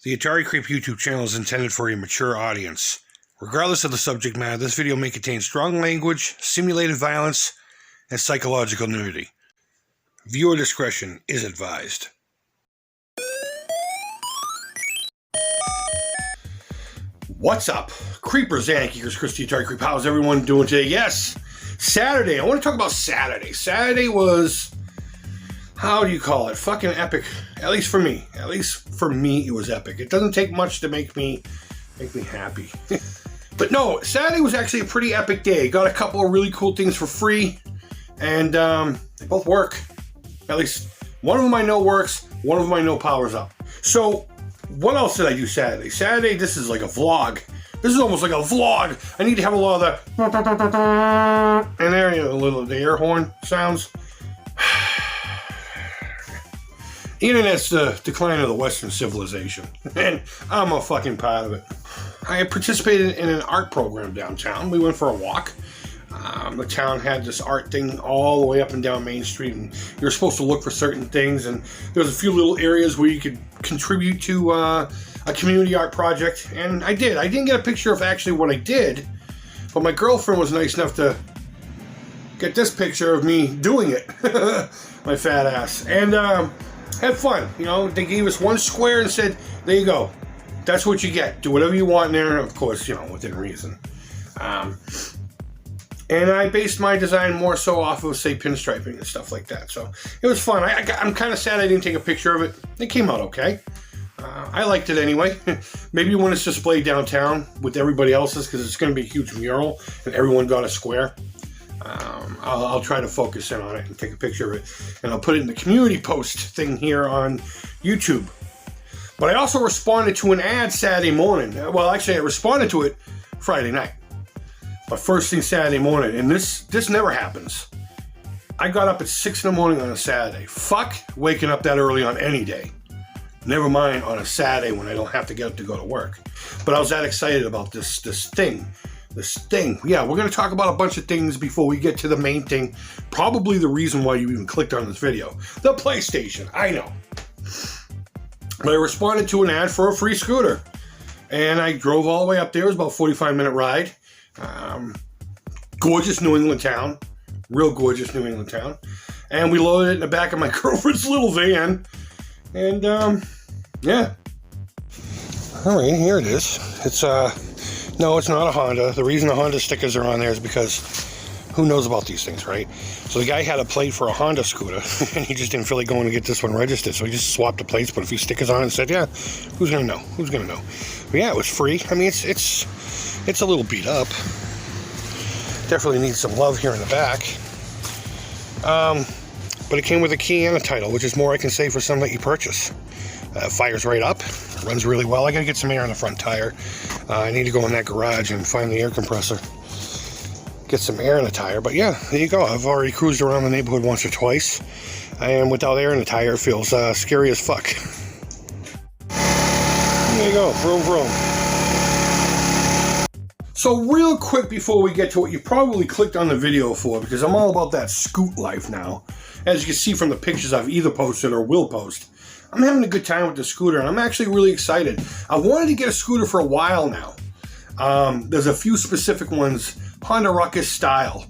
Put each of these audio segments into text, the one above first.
The Atari Creep YouTube channel is intended for a mature audience. Regardless of the subject matter, this video may contain strong language, simulated violence, and psychological nudity. Viewer discretion is advised. What's up? Creepers and Geekers, Christy Atari Creep. How's everyone doing today? Yes, Saturday. I want to talk about Saturday. Saturday was, how do you call it? Fucking epic. At least for me. At least for me, it was epic. It doesn't take much to make me happy. But no, Saturday was actually a pretty epic day. Got a couple of really cool things for free, and they both work. At least one of them I know works. One of them I know powers up. So what else did I do Saturday? Saturday, this is like a vlog. This is almost like a vlog. I need to have a lot of the and there, you know, the air horn sounds. The internet's the decline of the Western civilization, and I'm a fucking part of it. I participated in an art program downtown. We went for a walk. The town had this art thing all the way up and down Main Street, and you were supposed to look for certain things, and there was a few little areas where you could contribute to a community art project, and I did. I didn't get a picture of actually what I did, but my girlfriend was nice enough to get this picture of me doing it. My fat ass. And had fun. You know, they gave us one square and said, there you go. That's what you get. Do whatever you want in there, of course, you know, within reason. And I based my design more so off of, say, pinstriping and stuff like that. So it was fun. I'm kind of sad I didn't take a picture of it. It came out okay. I liked it anyway. Maybe when it's displayed downtown with everybody else's, because it's going to be a huge mural and everyone got a square. I'll try to focus in on it and take a picture of it. And I'll put it in the community post thing here on YouTube. But I also responded to an ad Saturday morning. Well, actually, I responded to it Friday night. But first thing Saturday morning, and this never happens. I got up at 6 in the morning on a Saturday. Fuck waking up that early on any day. Never mind on a Saturday when I don't have to get up to go to work. But I was that excited about this thing. This thing. Yeah, we're going to talk about a bunch of things before we get to the main thing. Probably the reason why you even clicked on this video. The PlayStation. I know. But I responded to an ad for a free scooter. And I drove all the way up there. It was about a 45-minute ride. Gorgeous New England town. Real gorgeous New England town. And we loaded it in the back of my girlfriend's little van. And, yeah. All right, here it is. It's, no, it's not a Honda. The reason the Honda stickers are on there is because who knows about these things, right? So the guy had a plate for a Honda scooter, and he just didn't feel like going to get this one registered. So he just swapped the plates, put a few stickers on it, and said, yeah, who's going to know? Who's going to know? But yeah, it was free. I mean, it's a little beat up. Definitely needs some love here in the back. But it came with a key and a title, which is more I can say for some that you purchase. Fires right up, runs really well. I gotta get some air on the front tire. I need to go in that garage and find the air compressor. Get some air in the tire, but yeah, there you go. I've already cruised around the neighborhood once or twice, and without air in the tire, it feels scary as fuck. There you go, vroom vroom. So real quick before we get to what you probably clicked on the video for, because I'm all about that scoot life now. As you can see from the pictures I've either posted or will post, I'm having a good time with the scooter, and I'm actually really excited. I wanted to get a scooter for a while now. There's a few specific ones, Honda Ruckus style,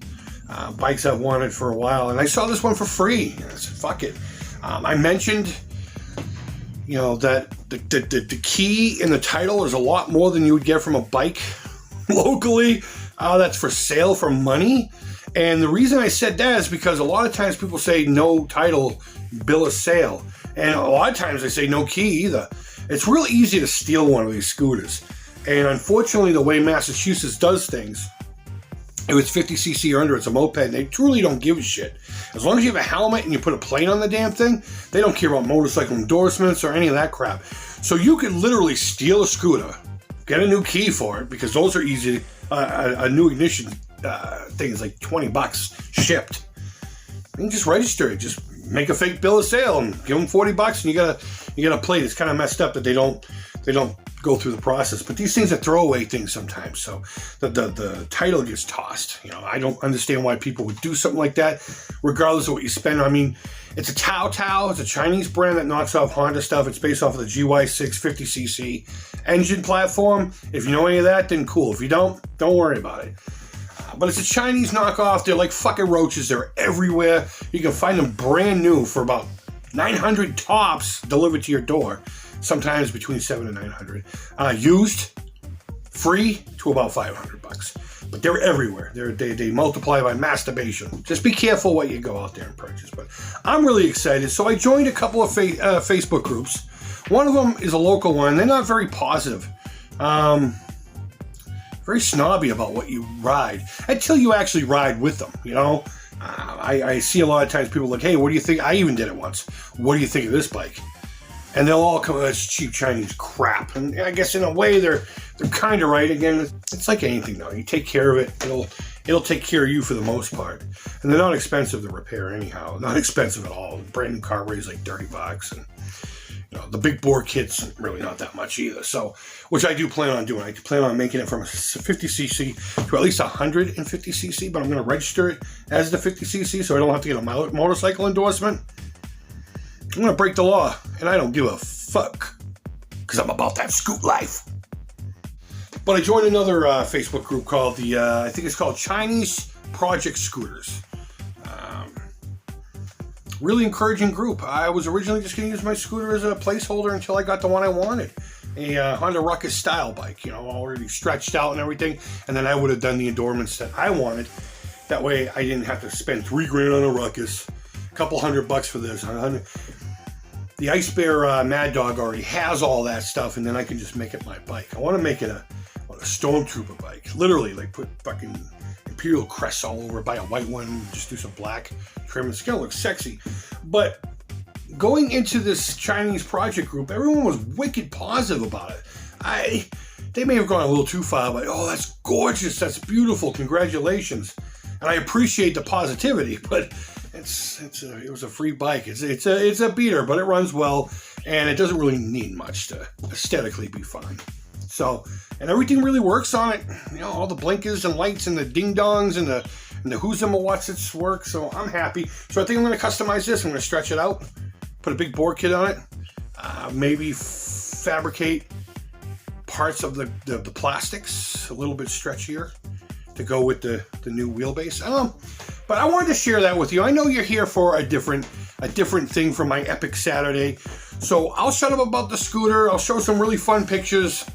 bikes I've wanted for a while, and I saw this one for free. And I said, fuck it. I mentioned, you know, that the key in the title is a lot more than you would get from a bike locally. That's for sale for money. And the reason I said that is because a lot of times people say no title, bill of sale. And a lot of times they say no key either. It's real easy to steal one of these scooters. And unfortunately, the way Massachusetts does things, if it's 50cc or under, it's a moped, and they truly don't give a shit. As long as you have a helmet and you put a plate on the damn thing, they don't care about motorcycle endorsements or any of that crap. So you could literally steal a scooter, get a new key for it, because those are easy. A new ignition thing is like $20 shipped. And just register it. Just make a fake bill of sale and give them $40 and You get a plate. It's kind of messed up that they don't go through the process. But these things are throwaway things sometimes. So the title gets tossed. You know, I don't understand why people would do something like that, regardless of what you spend. I mean, it's a Tao. It's a Chinese brand that knocks off Honda stuff. It's based off of the GY6 50cc engine platform. If you know any of that, then cool. If you don't worry about it. But it's a Chinese knockoff. They're like fucking roaches. They're everywhere. You can find them brand new for about 900 tops delivered to your door. Sometimes between 700 and 900. Used, free to about $500. But they're everywhere. They multiply by masturbation. Just be careful what you go out there and purchase. But I'm really excited. So I joined a couple of Facebook groups. One of them is a local one. They're not very positive. Very snobby about what you ride until you actually ride with them, you know? I see a lot of times people like, hey, what do you think? I even did it once. What do you think of this bike? And they'll all come, that's cheap Chinese crap. And I guess in a way they're kind of right. Again, it's like anything though. You take care of it, it'll take care of you for the most part. And they're not expensive to repair anyhow. Not expensive at all. A brand new car weighs like $30, and you know, the big bore kit's really not that much either. So, which I do plan on doing. I plan on making it from a 50cc to at least 150cc, but I'm going to register it as the 50cc so I don't have to get a motorcycle endorsement. I'm going to break the law, and I don't give a fuck, because I'm about that scoot life. But I joined another Facebook group called I think it's called Chinese Project Scooters. Really encouraging group. I was originally just going to use my scooter as a placeholder until I got the one I wanted. A Honda Ruckus style bike, you know, already stretched out and everything. And then I would have done the endorsements that I wanted. That way I didn't have to spend $3,000 on a Ruckus. A couple $100 for this. The Ice Bear Mad Dog already has all that stuff, and then I can just make it my bike. I want to make it a Stormtrooper bike. Literally, like put fucking Imperial crests all over, buy a white one, just do some black trim. It's gonna look sexy. But going into this Chinese project group, everyone was wicked positive about it. They may have gone a little too far, but oh, that's gorgeous, that's beautiful, congratulations. And I appreciate the positivity, but it was a free bike. It's a beater, but it runs well, and it doesn't really need much to aesthetically be fine. So, and everything really works on it. You know, all the blinkers and lights and the ding-dongs and the who's and what's it's work. So I'm happy. So I think I'm going to customize this. I'm going to stretch it out, put a big bore kit on it, maybe fabricate parts of the plastics a little bit stretchier to go with the new wheelbase. But I wanted to share that with you. I know you're here for a different thing for my Epic Saturday. So I'll shut up about the scooter. I'll show some really fun pictures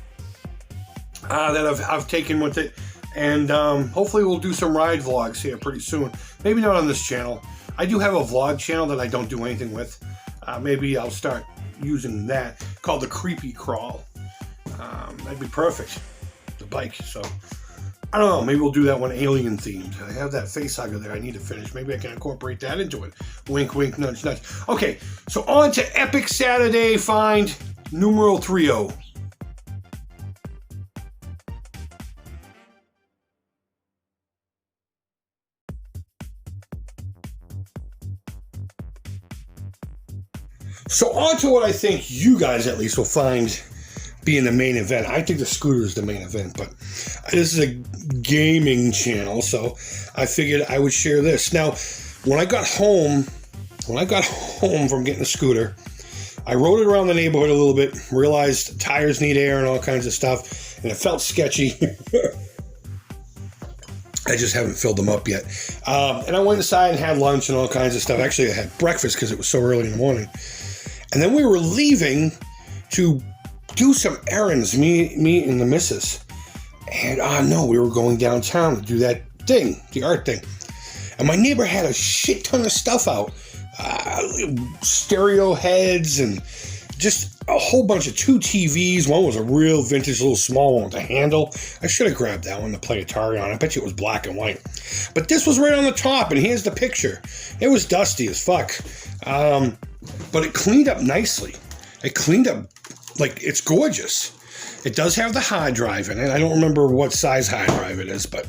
that I've taken with it, and hopefully we'll do some ride vlogs here pretty soon. Maybe not on this channel. I do have a vlog channel that I don't do anything with. Maybe I'll start using that, called the Creepy Crawl. That'd be perfect, the bike. So I don't know, maybe we'll do that one alien themed. I have that facehugger there I need to finish. Maybe I can incorporate that into it. Wink, wink, nudge, nudge. Okay, so on to Epic Saturday Find numeral 30. So on to what I think you guys at least will find being the main event. I think the scooter is the main event, but this is a gaming channel, so I figured I would share this. Now, when I got home from getting the scooter, I rode it around the neighborhood a little bit, realized tires need air and all kinds of stuff, and it felt sketchy. I just haven't filled them up yet. And I went inside and had lunch and all kinds of stuff. Actually, I had breakfast because it was so early in the morning. And then we were leaving to do some errands, me and the missus. And no, we were going downtown to do that thing, the art thing. And my neighbor had a shit ton of stuff out. Stereo heads and just a whole bunch of 2 TVs. One was a real vintage little small one with a handle. I should have grabbed that one to play Atari on. I bet you it was black and white. But this was right on the top, and here's the picture. It was dusty as fuck. But it cleaned up nicely. It cleaned up, like, it's gorgeous. It does have the hard drive in it. I don't remember what size hard drive it is, but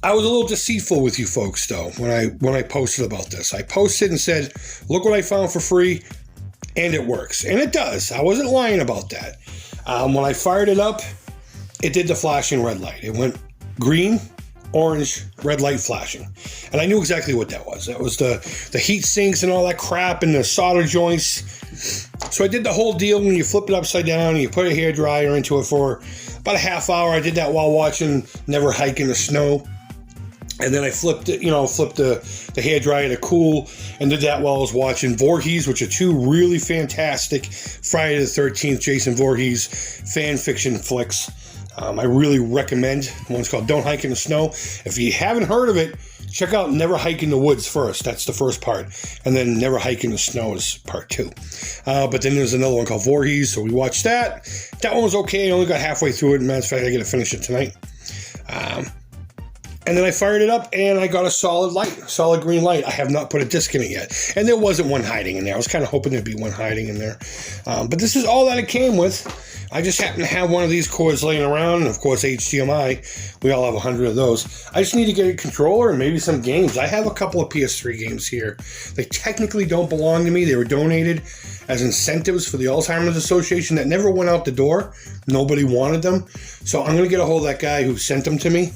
I was a little deceitful with you folks, though, when I posted about this. I posted and said, look what I found for free. and it works. And it does. I wasn't lying about that. When I fired it up, it did the flashing red light. It went green, orange, red light flashing. And I knew exactly what that was. That was the heat sinks and all that crap and the solder joints. So I did the whole deal when you flip it upside down and you put a hairdryer into it for about a half hour. I did that while watching Never Hike in the Snow. And then I flipped it, flipped the hairdryer to cool, and did that while I was watching Voorhees, which are two really fantastic Friday the 13th Jason Voorhees fan fiction flicks. I really recommend. One's called Don't Hike in the Snow. If you haven't heard of it, check out Never Hike in the Woods first. That's the first part. And then Never Hike in the Snow is part 2. But then there's another one called Voorhees, so we watched that. That one was okay. I only got halfway through it. Matter of fact, I got to finish it tonight. And then I fired it up, and I got a solid green light. I have not put a disc in it yet. And there wasn't one hiding in there. I was kind of hoping there'd be one hiding in there. But this is all that it came with. I just happen to have one of these cords laying around, and of course HDMI. We all have 100 of those. I just need to get a controller and maybe some games. I have a couple of PS3 games here. They technically don't belong to me. They were donated as incentives for the Alzheimer's Association that never went out the door. Nobody wanted them. So I'm going to get a hold of that guy who sent them to me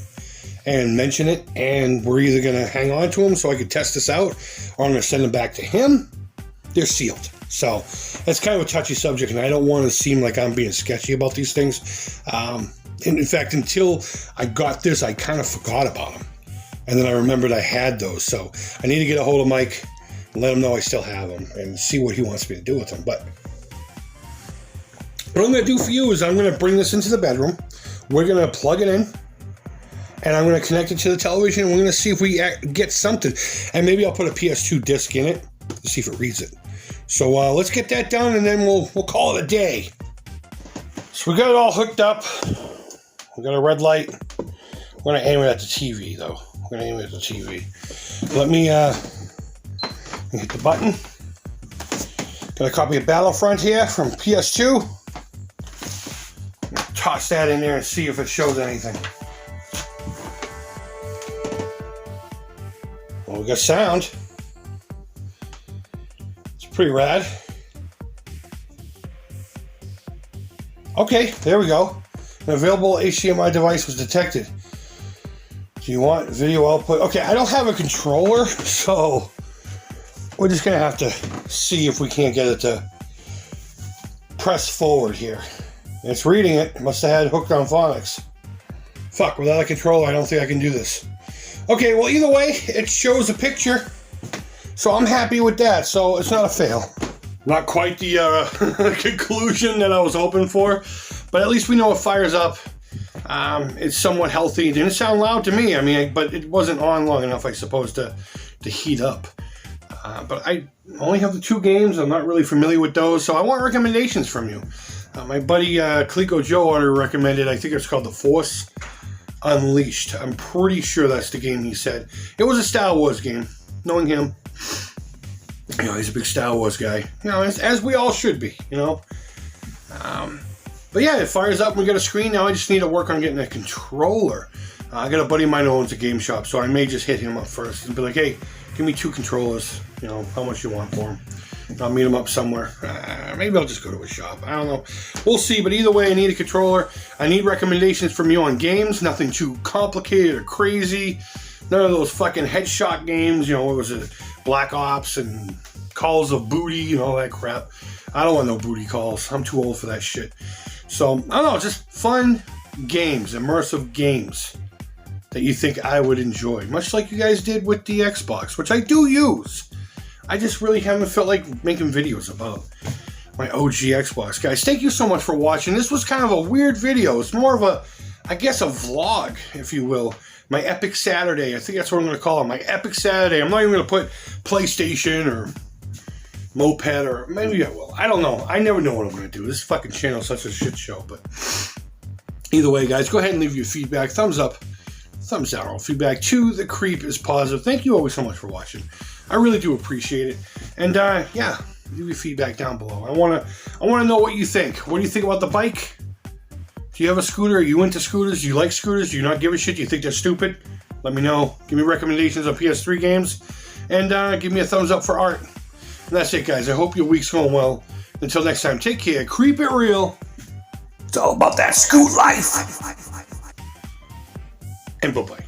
and mention it, and we're either going to hang on to them so I can test this out, or I'm going to send them back to him. They're sealed. So it's kind of a touchy subject, and I don't want to seem like I'm being sketchy about these things. In fact, until I got this, I kind of forgot about them. And then I remembered I had those. So I need to get a hold of Mike and let him know I still have them and see what he wants me to do with them. But what I'm going to do for you is I'm going to bring this into the bedroom. We're going to plug it in. And I'm going to connect it to the television, and we're going to see if we get something. And maybe I'll put a PS2 disc in it to see if it reads it. So let's get that done, and then we'll call it a day. So we got it all hooked up. We got a got a red light. We're going to aim it at the TV, though. We're going to aim it at the TV. Let me hit the button. Got a copy of Battlefront here from PS2. Toss that in there and see if it shows anything. Well, we got sound. It's pretty rad. Okay, there we go. An available HDMI device was detected. Do you want video output? Okay, I don't have a controller, so we're just going to have to see if we can't get it to press forward here. It's reading it. It must have had it hooked on phonics. Fuck, without a controller, I don't think I can do this. Okay, well, either way, it shows a picture, so I'm happy with that, so it's not a fail. Not quite the conclusion that I was hoping for, but at least we know it fires up. It's somewhat healthy. It didn't sound loud to me, but it wasn't on long enough, I suppose, to heat up. But I only have the 2 games. I'm not really familiar with those, so I want recommendations from you. My buddy Cleco Joe Order recommended, I think it's called The Force Unleashed. I'm pretty sure that's the game he said. It was a Star Wars game. Knowing him, he's a big Star Wars guy. As we all should be, But yeah, it fires up and we got a screen. Now I just need to work on getting a controller. I got a buddy of mine who owns a game shop, so I may just hit him up first and be like, hey, give me 2 controllers. How much you want for them. I'll meet him up somewhere. Maybe I'll just go to a shop. I don't know. We'll see. But either way, I need a controller. I need recommendations from you on games. Nothing too complicated or crazy. None of those fucking headshot games. What was it? Black Ops and Calls of Booty and all that crap. I don't want no booty calls. I'm too old for that shit. So, I don't know. Just fun games. Immersive games that you think I would enjoy. Much like you guys did with the Xbox, which I do use. I just really haven't felt like making videos about my OG Xbox. Guys, thank you so much for watching. This was kind of a weird video. It's more of a vlog, if you will. My Epic Saturday. I think that's what I'm going to call it. My Epic Saturday. I'm not even going to put PlayStation or Moped or maybe I will. I don't know. I never know what I'm going to do. This fucking channel is such a shit show. But either way, guys, go ahead and leave your feedback. Thumbs up, thumbs down. All feedback to the creep is positive. Thank you always so much for watching. I really do appreciate it. And yeah, leave your feedback down below. I want to know what you think. What do you think about the bike? Do you have a scooter? Are you into scooters? Do you like scooters? Do you not give a shit? Do you think they're stupid? Let me know. Give me recommendations on PS3 games. And give me a thumbs up for art. And that's it, guys. I hope your week's going well. Until next time, take care. Creep it real. It's all about that scoot life. And bye-bye.